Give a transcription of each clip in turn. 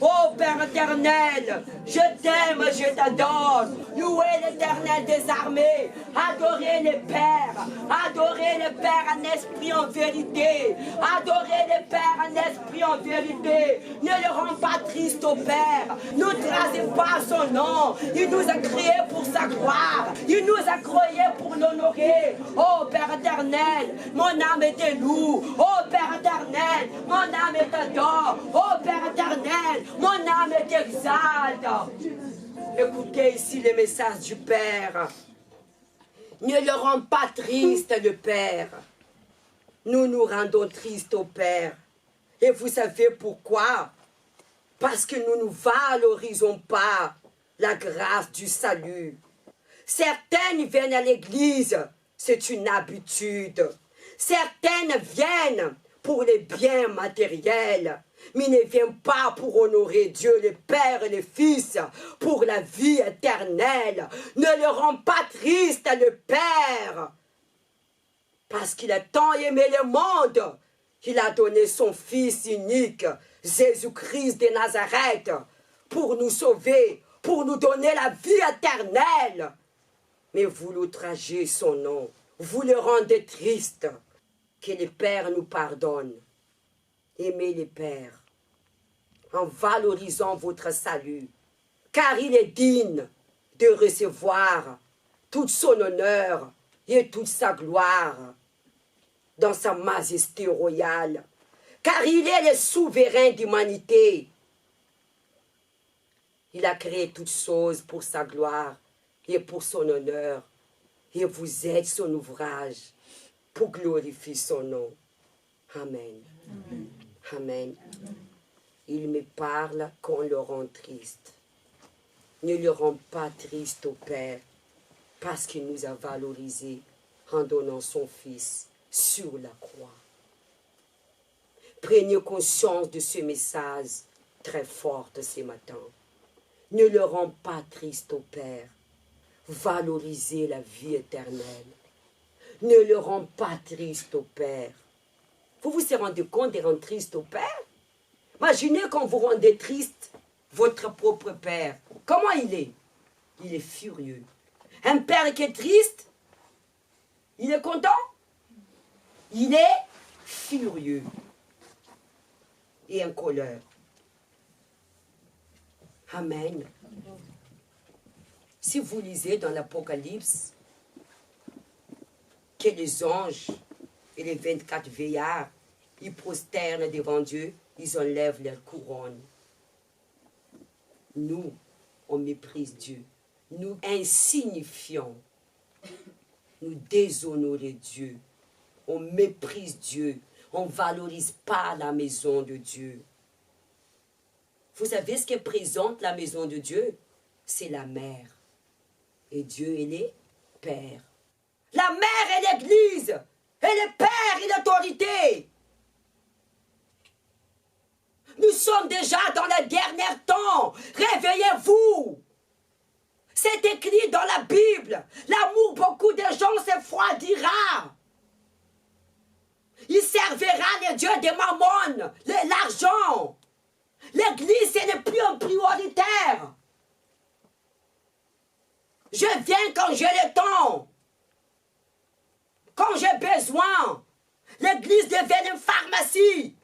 Oh Père éternel, je t'aime, je t'adore. Louez l'Éternel des armées. Adorez le Père. Adorez le Père en esprit, en vérité. Adorez le Père en esprit, en vérité. Ne le rends pas triste au Père. Ne trahissez pas son nom. Il nous a créés pour sa gloire. Il nous a créés pour l'honorer. Oh Père éternel, mon âme te loue. Oh Père éternel, mon âme t'adore. Oh Père éternel, mon âme t'exalte. Écoutez ici les messages du Père. Ne le rend pas triste, le Père. Nous nous rendons tristes au Père. Et vous savez pourquoi? Parce que nous ne valorisons pas la grâce du salut. Certaines viennent à l'église, c'est une habitude. Certaines viennent pour les biens matériels, mais ne viennent pas pour honorer Dieu le Père et le Fils, pour la vie éternelle. Ne le rend pas triste, le Père, parce qu'il a tant aimé le monde, qu'il a donné son Fils unique, Jésus-Christ de Nazareth, pour nous sauver, pour nous donner la vie éternelle. Mais vous l'outragez son nom, vous le rendez triste. Que le Père nous pardonne. Aimez le Père en valorisant votre salut, car il est digne de recevoir tout son honneur et toute sa gloire dans sa majesté royale, car il est le souverain d'humanité. Il a créé toutes choses pour sa gloire et pour son honneur, et vous êtes son ouvrage pour glorifier son nom. Amen. Amen. Amen. Il me parle qu'on le rend triste. Ne le rend pas triste au Père, parce qu'il nous a valorisés en donnant son Fils sur la croix. Prenez conscience de ce message très fort ce matin. Ne le rend pas triste au Père. Valorisez la vie éternelle. Ne le rend pas triste au Père. Vous vous rendez compte de rendre triste au Père? Imaginez quand vous rendez triste votre propre Père. Comment il est? Il est furieux. Un Père qui est triste, il est content? Il est furieux et en colère. Amen. Si vous lisez dans l'Apocalypse que les anges et les 24 vieillards, ils prosternent devant Dieu, ils enlèvent leur couronne. Nous, on méprise Dieu. Nous insignifions. Nous déshonorons Dieu. On méprise Dieu. On ne valorise pas la maison de Dieu. Vous savez ce que présente la maison de Dieu? C'est la mère. Et Dieu, il est Père. La mère est l'Église. Et le Père est l'autorité. Nous sommes déjà dans les derniers temps. Réveillez-vous. C'est écrit dans la Bible. L'amour, beaucoup de gens s'effroidira. Il servira les dieux des mammons, l'argent. L'église, ce n'est plus un prioritaire. Je viens quand j'ai le temps. Quand j'ai besoin. L'église devient une pharmacie.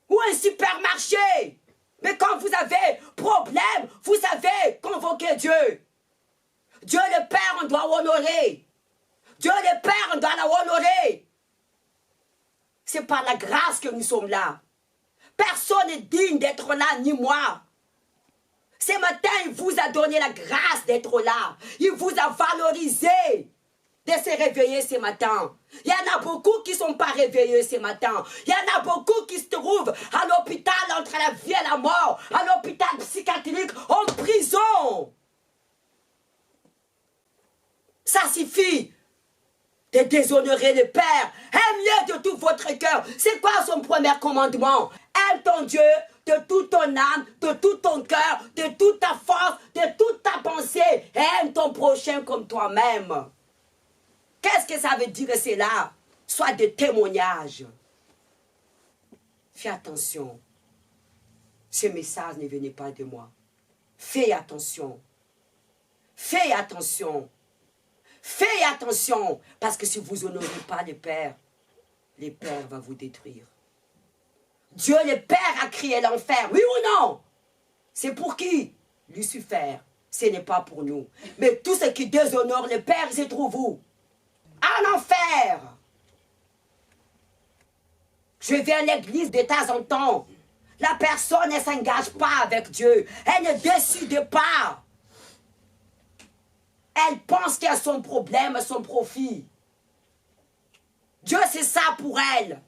Ou un supermarché. Mais quand vous avez problème, vous savez convoquer Dieu. Dieu le Père, on doit honorer. Dieu le Père, on doit l'honorer. C'est par la grâce que nous sommes là. Personne n'est digne d'être là, ni moi. Ce matin, il vous a donné la grâce d'être là. Il vous a valorisé de se réveiller ce matin. Il y en a beaucoup qui ne sont pas réveillés ce matin. Il y en a beaucoup qui se trouvent à l'hôpital entre la vie et la mort, à l'hôpital psychiatrique, en prison. Ça suffit de déshonorer le Père. Aime-le de tout votre cœur. C'est quoi son premier commandement? Aime ton Dieu de toute ton âme, de tout ton cœur, de toute ta force, de toute ta pensée. Aime ton prochain comme toi-même. Qu'est-ce que ça veut dire cela? Soit des témoignages. Fais attention. ce message ne venait pas de moi. Fais attention. Fais attention. Fais attention. Parce que si vous honorez pas le Père va vous détruire. Dieu le Père a créé l'enfer, oui ou non? C'est pour qui? Lucifer. Ce n'est pas pour nous. Mais tout ce qui déshonore le Père, se trouve où? En enfer. Je vais à l'église de temps en temps. La personne ne s'engage pas avec Dieu. Elle ne décide pas. Elle pense qu'il y a son problème, son profit. Dieu, c'est ça pour elle.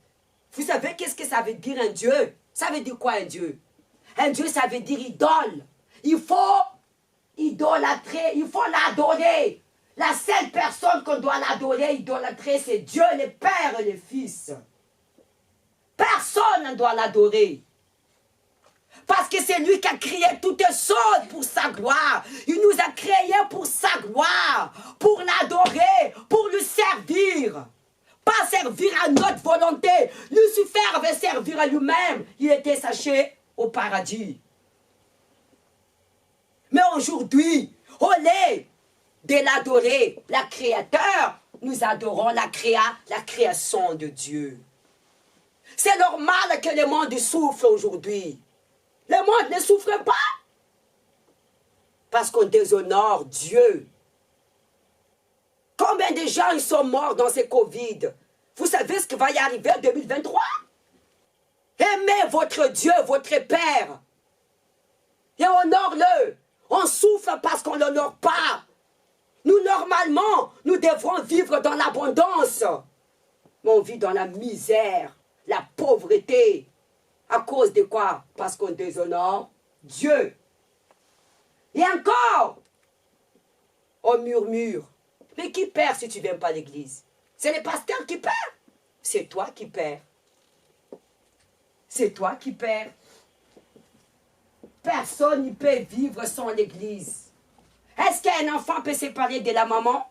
Vous savez qu'est-ce que ça veut dire un Dieu? Ça veut dire quoi un Dieu? Un Dieu, ça veut dire idole. Il faut idolâtrer, il faut l'adorer. La seule personne qu'on doit l'adorer, idolâtrer, c'est Dieu, le Père et le Fils. Personne ne doit l'adorer. Parce que c'est lui qui a créé toutes choses pour sa gloire. Il nous a créés pour sa gloire, pour l'adorer, pour lui servir. Pas servir à notre volonté. Lucifer veut servir à lui-même. Il était saché au paradis. Mais aujourd'hui, au lieu de l'adorer, la créateur, nous adorons la création de Dieu. C'est normal que le monde souffre aujourd'hui. Le monde ne souffre pas. Parce qu'on déshonore Dieu. Combien de gens ils sont morts dans ce Covid? Vous savez ce qui va y arriver en 2023? Aimez votre Dieu, votre Père. Et honore-le. On souffre parce qu'on ne l'honore pas. Nous, normalement, nous devrons vivre dans l'abondance. Mais on vit dans la misère, la pauvreté. À cause de quoi? Parce qu'on déshonore Dieu. Et encore, on murmure. Mais qui perd si tu ne viens pas à l'église? C'est le pasteur qui perd. C'est toi qui perds. C'est toi qui perds. Personne ne peut vivre sans l'église. Est-ce qu'un enfant peut se séparer de la maman?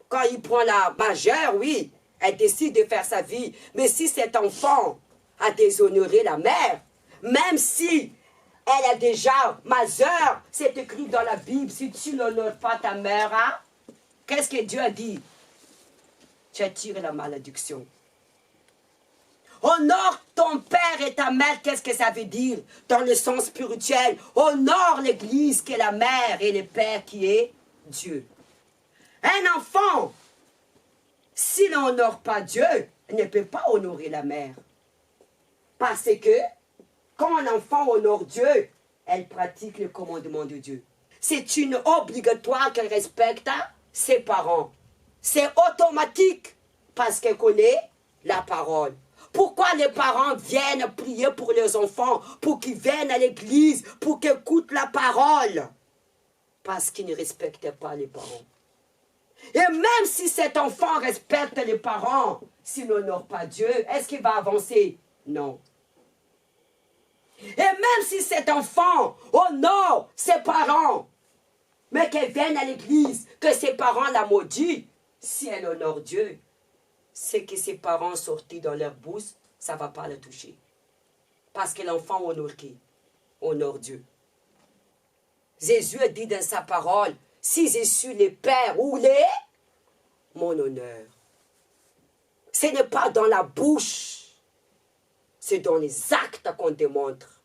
Quand il prend la majeure, oui, elle décide de faire sa vie. Mais si cet enfant a déshonoré la mère, même si elle est déjà majeure, c'est écrit dans la Bible, si tu n'honores pas ta mère, hein, qu'est-ce que Dieu a dit? Tu attires la malédiction. Honore ton père et ta mère, qu'est-ce que ça veut dire dans le sens spirituel? Honore l'église qui est la mère et le père qui est Dieu. Un enfant, s'il n'honore pas Dieu, ne peut pas honorer la mère. Parce que quand un enfant honore Dieu, elle pratique le commandement de Dieu. C'est une obligatoire qu'elle respecte ses parents. C'est automatique parce qu'elle connaît la parole. Pourquoi les parents viennent prier pour leurs enfants, pour qu'ils viennent à l'église, pour qu'ils écoutent la parole? Parce qu'ils ne respectent pas les parents. Et même si cet enfant respecte les parents, s'il n'honore pas Dieu, est-ce qu'il va avancer? Non. Et même si cet enfant honore ses parents, mais qu'elle vienne à l'église, que ses parents la maudissent, si elle honore Dieu, c'est que ses parents sortis dans leur bouche, ça ne va pas le toucher. Parce que l'enfant honore qui? Honore Dieu. Jésus a dit dans sa parole, si je suis le Père ou mon honneur. Ce n'est pas dans la bouche, c'est dans les actes qu'on démontre.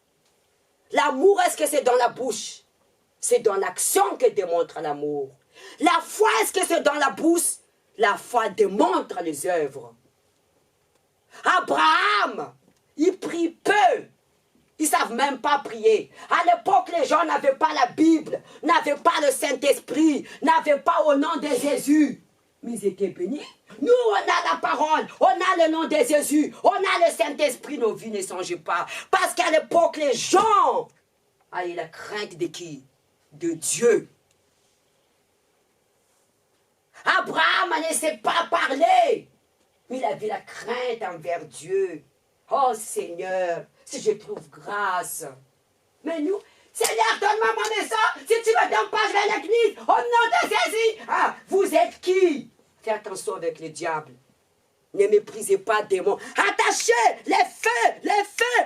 L'amour, est-ce que c'est dans la bouche? C'est dans l'action que démontre l'amour. La foi, est-ce que c'est dans la bouche? La foi démontre les œuvres. Abraham, il prie peu. Ils ne savent même pas prier. À l'époque, les gens n'avaient pas la Bible, n'avaient pas le Saint-Esprit, n'avaient pas au nom de Jésus. Mais ils étaient bénis. Nous, on a la parole, on a le nom de Jésus, on a le Saint-Esprit, nos vies ne changent pas. Parce qu'à l'époque, les gens avaient la crainte de qui? De Dieu. Abraham ne sait pas parler, mais il avait la crainte envers Dieu. Oh Seigneur, si je trouve grâce. Mais nous, Seigneur, donne-moi mon maison. Si tu ne me donnes pas, je vais à l'église. Au nom de Jésus. Ah, vous êtes qui? Fais attention avec le diable. Ne méprisez pas, démons. Attachez les feux,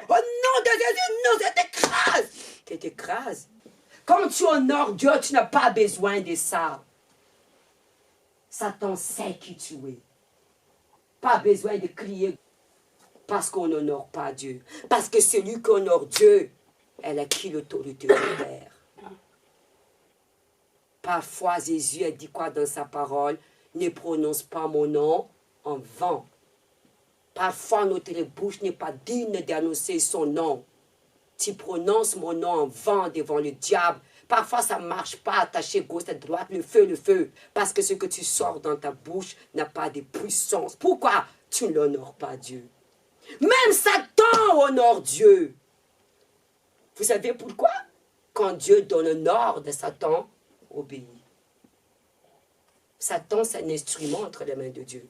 au nom de Jésus, nous t'écrase. Tu t'écrases. Quand tu honores Dieu, tu n'as pas besoin de ça. Satan sait qui tu es. Pas besoin de crier parce qu'on n'honore pas Dieu. Parce que celui qui honore Dieu, elle a qui l'autorité du Père. Parfois, Jésus a dit quoi dans sa parole? Ne prononce pas mon nom en vain. Parfois, notre bouche n'est pas digne d'annoncer son nom. Tu prononces mon nom en vain devant le diable. Parfois, ça ne marche pas, attaché gauche à droite, le feu. Parce que ce que tu sors dans ta bouche n'a pas de puissance. Pourquoi tu n'honores pas Dieu? Même Satan honore Dieu. Vous savez pourquoi? Quand Dieu donne un ordre, Satan obéit. Satan, c'est un instrument entre les mains de Dieu.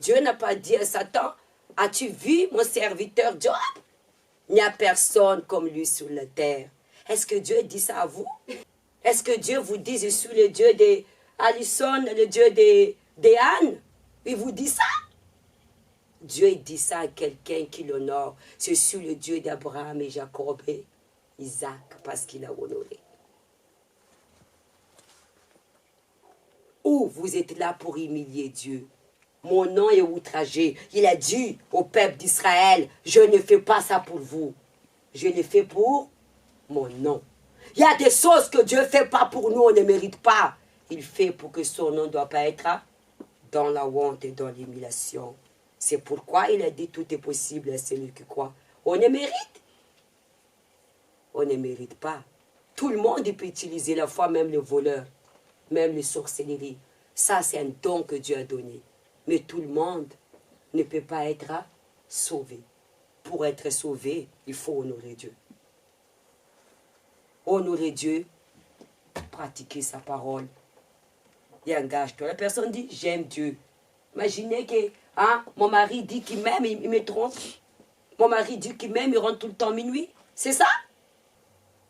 Dieu n'a pas dit à Satan, as-tu vu mon serviteur Job? Il n'y a personne comme lui sur la terre. Est-ce que Dieu dit ça à vous? Est-ce que Dieu vous dit, je suis le Dieu d'Alison, le Dieu d'Anne? Il vous dit ça? Dieu dit ça à quelqu'un qui l'honore. Je suis le Dieu d'Abraham et Jacob et Isaac, parce qu'il a honoré. Ou vous êtes là pour humilier Dieu. Mon nom est outragé. Il a dit au peuple d'Israël, je ne fais pas ça pour vous. Je le fais pour mon nom. Il y a des choses que Dieu ne fait pas pour nous, on ne mérite pas. Il fait pour que son nom ne doit pas être dans la honte et dans l'humiliation. C'est pourquoi il a dit tout est possible à celui qui croit. On ne mérite. On ne mérite pas. Tout le monde peut utiliser la foi, même les voleurs, même les sorcelleries. Ça, c'est un don que Dieu a donné. Mais tout le monde ne peut pas être sauvé. Pour être sauvé, il faut honorer Dieu. Honorer Dieu, pratiquer sa parole. Et engage-toi. La personne dit, j'aime Dieu. Imaginez que mon mari dit qu'il m'aime, il me trompe. Mon mari dit qu'il m'aime, il rentre tout le temps minuit. C'est ça?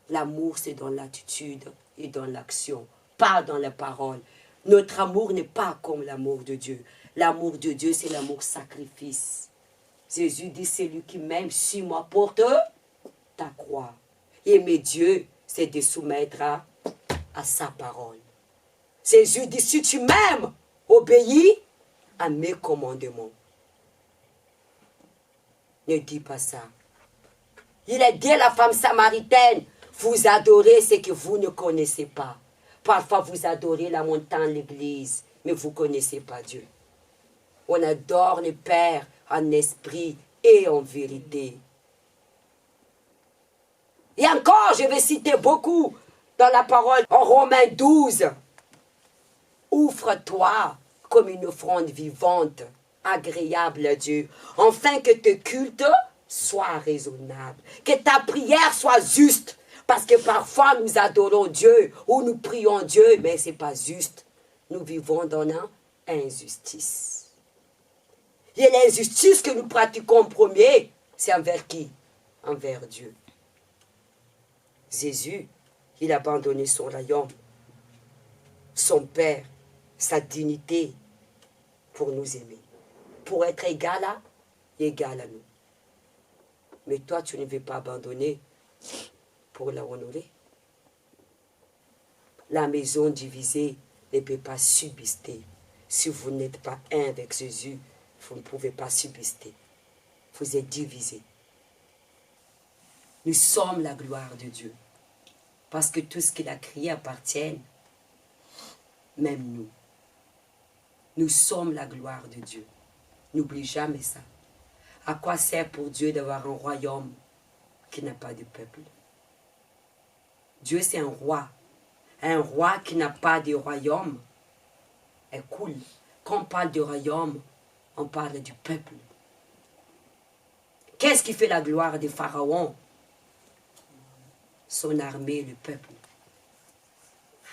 L'amour, c'est dans l'attitude et dans l'action, pas dans la parole. Notre amour n'est pas comme l'amour de Dieu. L'amour de Dieu, c'est l'amour sacrifice. Jésus dit, celui qui m'aime, suis-moi, porte ta croix. Aimer Dieu, c'est de soumettre à sa parole. Jésus dit, si tu m'aimes, obéis à mes commandements. Ne dis pas ça. Il a dit à la femme samaritaine, vous adorez ce que vous ne connaissez pas. Parfois, vous adorez la montagne, l'église, mais vous ne connaissez pas Dieu. On adore le Père en esprit et en vérité. Et encore, je vais citer beaucoup dans la parole en Romains 12. Ouvre-toi comme une offrande vivante, agréable à Dieu, afin que tes cultes soient raisonnables, que ta prière soit juste. Parce que parfois nous adorons Dieu ou nous prions Dieu, mais ce n'est pas juste. Nous vivons dans l'injustice. Et l'injustice que nous pratiquons en premier, c'est envers qui? Envers Dieu. Jésus, il a abandonné son royaume, son Père, sa dignité pour nous aimer. Pour être égal à nous. Mais toi, tu ne veux pas abandonner pour la honorer. La maison divisée ne peut pas subsister. Si vous n'êtes pas un avec Jésus, vous ne pouvez pas subsister. Vous êtes divisés. Nous sommes la gloire de Dieu. Parce que tout ce qu'il a créé appartient, même nous. Nous sommes la gloire de Dieu. N'oublie jamais ça. À quoi sert pour Dieu d'avoir un royaume qui n'a pas de peuple? Dieu, c'est un roi. Un roi qui n'a pas de royaume est cool. Quand on parle de royaume, on parle du peuple. Qu'est-ce qui fait la gloire des pharaons? Son armée, le peuple.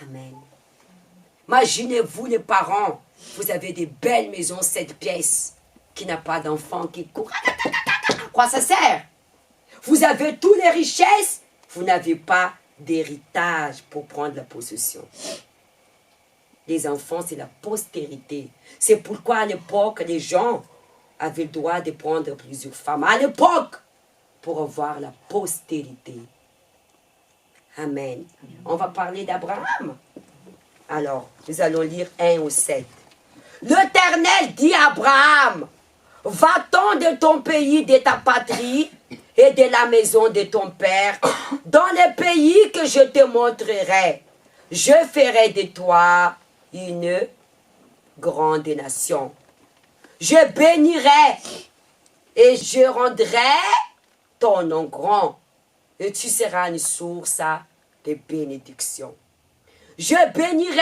Amen. Imaginez-vous les parents, vous avez des belles maisons, 7 pièces, qui n'a pas d'enfants, qui courent. À quoi ça sert? Vous avez toutes les richesses, vous n'avez pas d'héritage pour prendre la possession. Les enfants, c'est la postérité. C'est pourquoi à l'époque, les gens avaient le droit de prendre plusieurs femmes. À l'époque, pour avoir la postérité. Amen. On va parler d'Abraham. Alors, nous allons lire 1 au 7. L'Éternel dit à Abraham, va-t'en de ton pays, de ta patrie et de la maison de ton père, dans le pays que je te montrerai. Je ferai de toi une grande nation. Je bénirai et je rendrai ton nom grand. Et tu seras une source de bénédiction. Je bénirai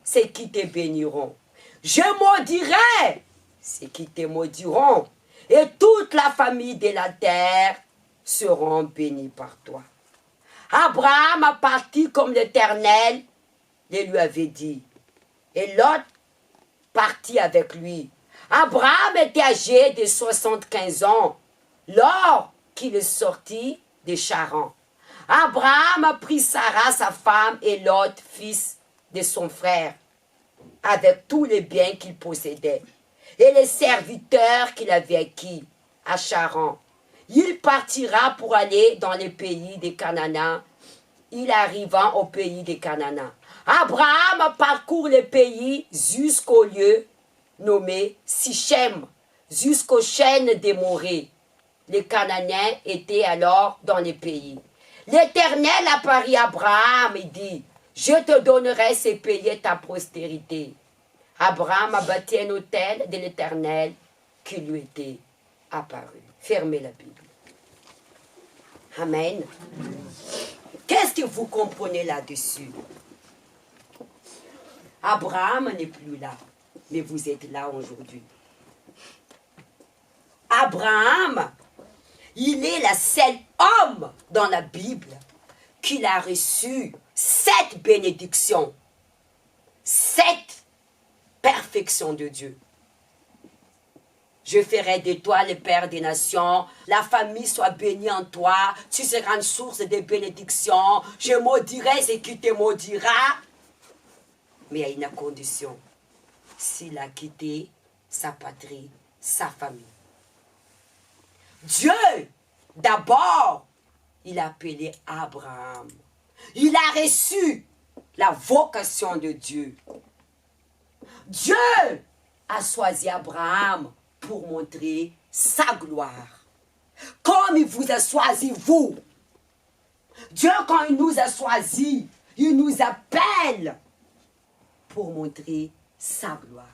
ceux qui te béniront. Je maudirai ceux qui te maudiront. Et toute la famille de la terre seront bénies par toi. Abraham a parti comme l'Éternel le lui avait dit. Et Lot partit avec lui. Abraham était âgé de 75 ans lors qu'il est sorti de Charan. Abraham a pris Sarah, sa femme, et Lot, fils de son frère, avec tous les biens qu'il possédait, et les serviteurs qu'il avait acquis à Charan. Il partira pour aller dans le pays des Cananéens. Il arriva au pays des Cananéens. Abraham parcourt le pays jusqu'au lieu nommé Sichem, jusqu'aux chaînes des Morées. Les Cananéens étaient alors dans le pays. L'Éternel apparut à Abraham et dit, je te donnerai ces pays à ta postérité. Abraham a bâti un autel de l'Éternel qui lui était apparu. Fermez la Bible. Amen. Qu'est-ce que vous comprenez là-dessus? Abraham n'est plus là, mais vous êtes là aujourd'hui. Abraham, il est le seul homme dans la Bible qui a reçu 7 bénédictions, 7 perfections de Dieu. Je ferai de toi le père des nations, la famille soit bénie en toi, tu seras une source de bénédiction, je maudirai ce qui te maudira. Mais à une condition, s'il a quitté sa patrie, sa famille. Dieu, d'abord, il a appelé Abraham. Il a reçu la vocation de Dieu. Dieu a choisi Abraham pour montrer sa gloire. Comme il vous a choisi, vous. Dieu, quand il nous a choisis, il nous appelle pour montrer sa gloire.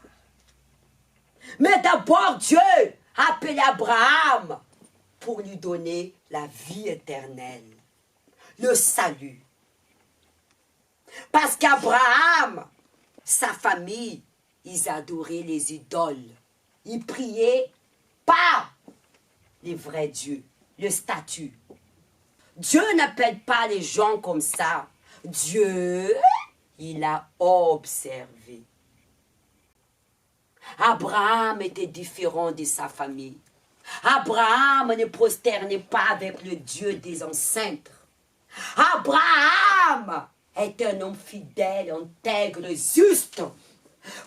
Mais d'abord, Dieu a appelé Abraham pour lui donner la vie éternelle, le salut. Parce qu'Abraham, sa famille, ils adoraient les idoles. Ils priaient pas les vrais dieux, le statut. Dieu n'appelle pas les gens comme ça. Dieu, il a observé. Abraham était différent de sa famille. Abraham ne prosternait pas avec le Dieu des ancêtres. Abraham est un homme fidèle, intègre, juste.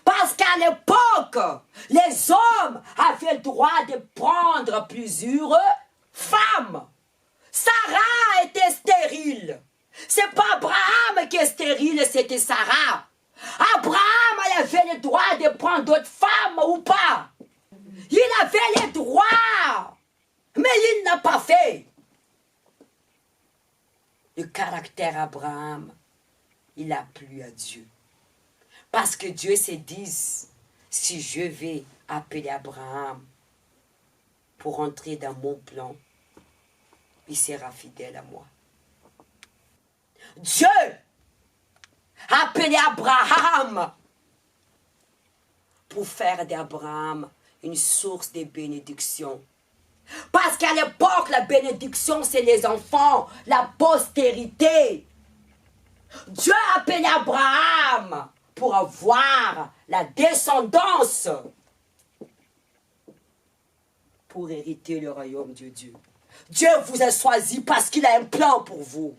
Parce qu'à l'époque, les hommes avaient le droit de prendre plusieurs femmes. Sarah était stérile. C'est pas Abraham qui est stérile, c'était Sarah. Abraham avait le droit de prendre d'autres femmes ou pas. Il avait le droit, mais il n'a pas fait. Le caractère Abraham, il a plu à Dieu. Parce que Dieu se dit, si je vais appeler Abraham pour entrer dans mon plan, il sera fidèle à moi. Dieu a appelé Abraham pour faire d'Abraham une source de bénédiction. Parce qu'à l'époque, la bénédiction, c'est les enfants, la postérité. Dieu a appelé Abraham pour avoir la descendance, pour hériter le royaume de Dieu. Dieu vous a choisi parce qu'il a un plan pour vous.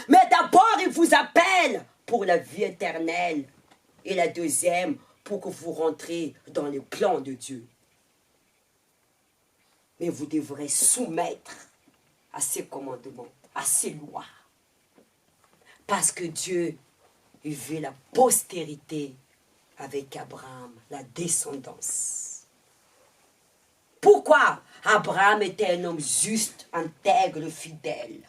Mais d'abord, il vous appelle pour la vie éternelle. Et la deuxième, pour que vous rentrez dans le plan de Dieu. Mais vous devrez soumettre à ses commandements, à ses lois. Parce que Dieu, il veut la postérité avec Abraham, la descendance. Pourquoi Abraham était un homme juste, intègre, fidèle?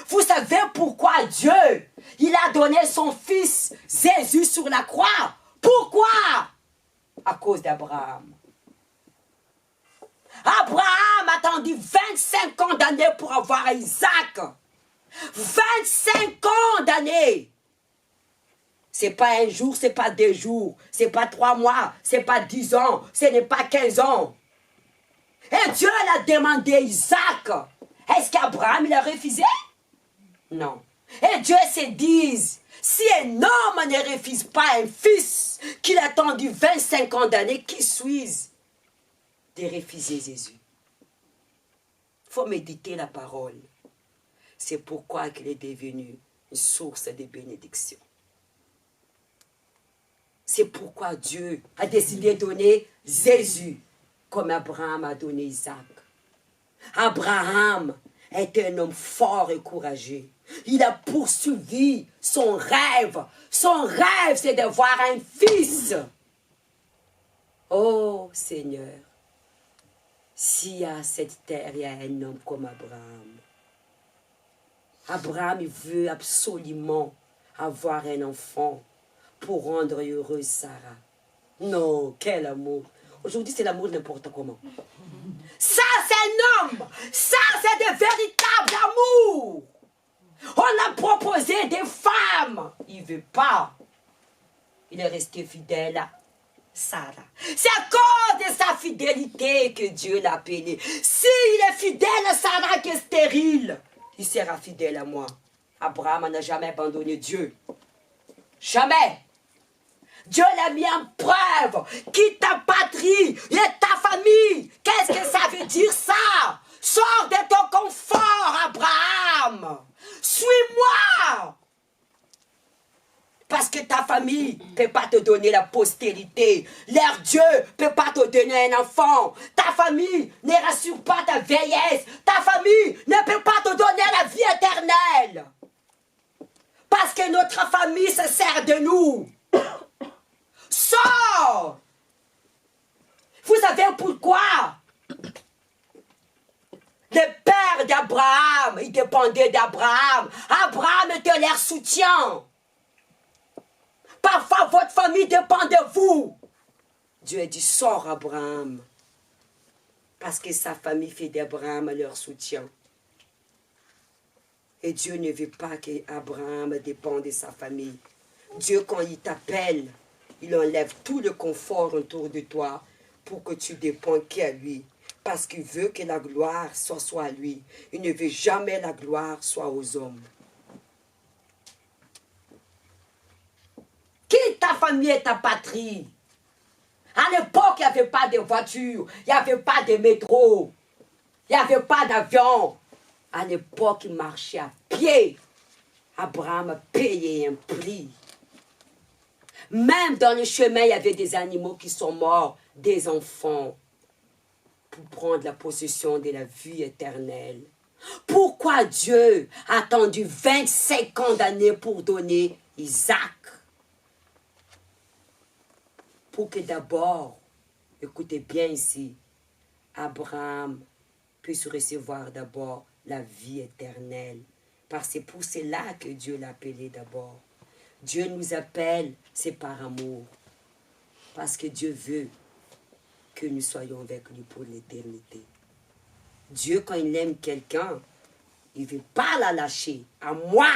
Vous savez pourquoi Dieu, il a donné son fils Jésus sur la croix? Pourquoi? À cause d'Abraham. Abraham a attendu 25 ans d'années pour avoir Isaac. 25 ans d'années. C'est pas un jour, c'est pas 2 jours, c'est pas 3 mois, c'est pas 10 ans, ce n'est pas 15 ans. Et Dieu l'a demandé Isaac. Est-ce qu'Abraham il a refusé? Non. Et Dieu se dit, si un homme ne refuse pas un fils qu'il a attendu 25 ans d'années, qui suis-je de refuser Jésus? Il faut méditer la parole. C'est pourquoi qu'il est devenu une source de bénédiction. C'est pourquoi Dieu a décidé de donner Jésus comme Abraham a donné Isaac. Abraham était un homme fort et courageux. Il a poursuivi son rêve. Son rêve, c'est d'avoir un fils. Oh Seigneur, s'il y a cette terre, il y a un homme comme Abraham. Abraham, il veut absolument avoir un enfant pour rendre heureuse Sarah. Non, quel amour. Aujourd'hui, c'est l'amour n'importe comment. Ça, c'est un homme. Ça, c'est de véritables amours. On a proposé des femmes. Il ne veut pas. Il est resté fidèle à Sarah. C'est à cause de sa fidélité que Dieu l'a appelé. S'il est fidèle à Sarah qui est stérile, il sera fidèle à moi. Abraham n'a jamais abandonné Dieu. Jamais. Dieu l'a mis en preuve. Quitte ta patrie et ta famille. Qu'est-ce que ça veut dire ça? Sors de ton confort, Abraham. Suis-moi. Parce que ta famille ne peut pas te donner la postérité. Leur Dieu ne peut pas te donner un enfant. Ta famille ne rassure pas ta vieillesse. Ta famille ne peut pas te donner la vie éternelle. Parce que notre famille se sert de nous. Sors! Vous savez pourquoi? Le père d'Abraham, il dépendait d'Abraham. Abraham était leur soutien. Parfois, votre famille dépend de vous. Dieu a dit, sors Abraham. Parce que sa famille fait d'Abraham leur soutien. Et Dieu ne veut pas qu'Abraham dépende de sa famille. Dieu, quand il t'appelle, il enlève tout le confort autour de toi pour que tu dépendes qu'à lui. Parce qu'il veut que la gloire soit à lui. Il ne veut jamais la gloire soit aux hommes. Quitte ta famille et ta patrie. À l'époque, il n'y avait pas de voiture, il n'y avait pas de métro, il n'y avait pas d'avion. À l'époque, il marchait à pied. Abraham a payé un prix. Même dans le chemin, il y avait des animaux qui sont morts, des enfants, pour prendre la possession de la vie éternelle. Pourquoi Dieu a attendu 25 ans d'années pour donner Isaac? Pour que d'abord, écoutez bien ici, Abraham puisse recevoir d'abord la vie éternelle. Parce que c'est pour cela que Dieu l'a appelé d'abord. Dieu nous appelle, c'est par amour. Parce que Dieu veut que nous soyons avec lui pour l'éternité. Dieu, quand il aime quelqu'un, il ne veut pas la lâcher. À moi,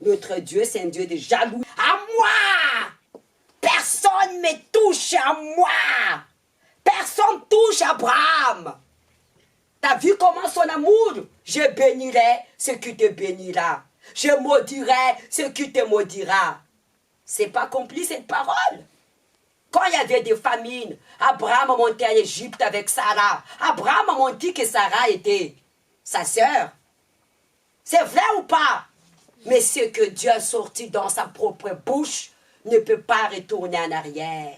notre Dieu, c'est un Dieu de jaloux. À moi, personne ne me touche, à moi. Personne touche Abraham. Tu as vu comment son amour? Je bénirai ce qui te bénira. Je maudirai ce qui te maudira. C'est pas accompli cette parole. Quand il y avait des famines, Abraham a monté en Égypte avec Sarah. Abraham a menti que Sarah était sa sœur. C'est vrai ou pas? Mais ce que Dieu a sorti dans sa propre bouche ne peut pas retourner en arrière.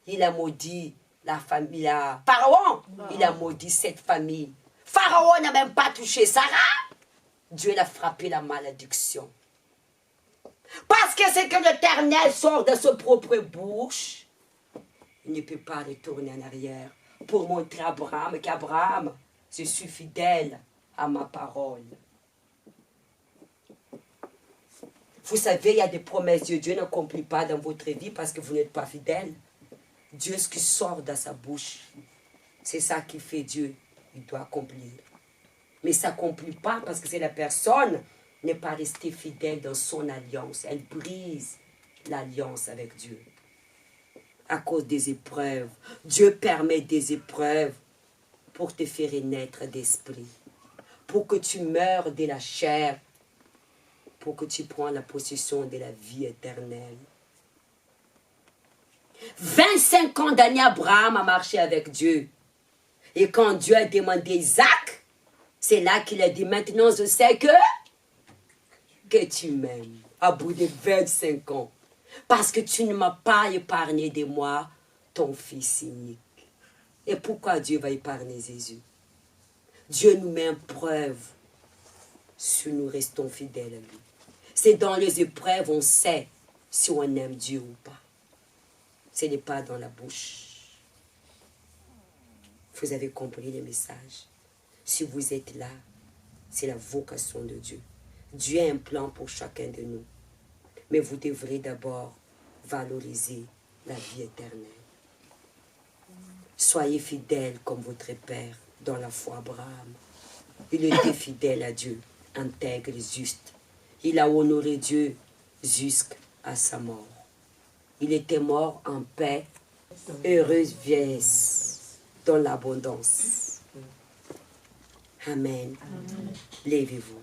Il a maudit la famille. Pharaon, il a maudit cette famille. Pharaon n'a même pas touché Sarah. Dieu l'a frappé la malédiction. Parce que c'est que l'Éternel sort de sa propre bouche. Il ne peut pas retourner en arrière pour montrer à Abraham qu'Abraham, je suis fidèle à ma parole. Vous savez, il y a des promesses que Dieu n'accomplit pas dans votre vie parce que vous n'êtes pas fidèle. Dieu, ce qui sort de sa bouche, c'est ça qui fait Dieu. Il doit accomplir. Mais ça n'accomplit pas parce que c'est la personne n'est pas restée fidèle dans son alliance. Elle brise l'alliance avec Dieu. À cause des épreuves. Dieu permet des épreuves pour te faire naître d'esprit. Pour que tu meurs de la chair. Pour que tu prennes la possession de la vie éternelle. 25 ans d'année, Abraham a marché avec Dieu. Et quand Dieu a demandé Isaac, c'est là qu'il a dit, maintenant je sais que tu m'aimes. À bout de 25 ans. Parce que tu ne m'as pas épargné de moi, ton fils unique. Et pourquoi Dieu va épargner Jésus? Dieu nous met en preuve si nous restons fidèles à lui. C'est dans les épreuves on sait si on aime Dieu ou pas. Ce n'est pas dans la bouche. Vous avez compris le message. Si vous êtes là, c'est la vocation de Dieu. Dieu a un plan pour chacun de nous. Mais vous devrez d'abord valoriser la vie éternelle. Soyez fidèles comme votre Père dans la foi Abraham. Il était fidèle à Dieu, intègre et juste. Il a honoré Dieu jusqu'à sa mort. Il était mort en paix, heureuse vieillesse, dans l'abondance. Amen. Levez-vous.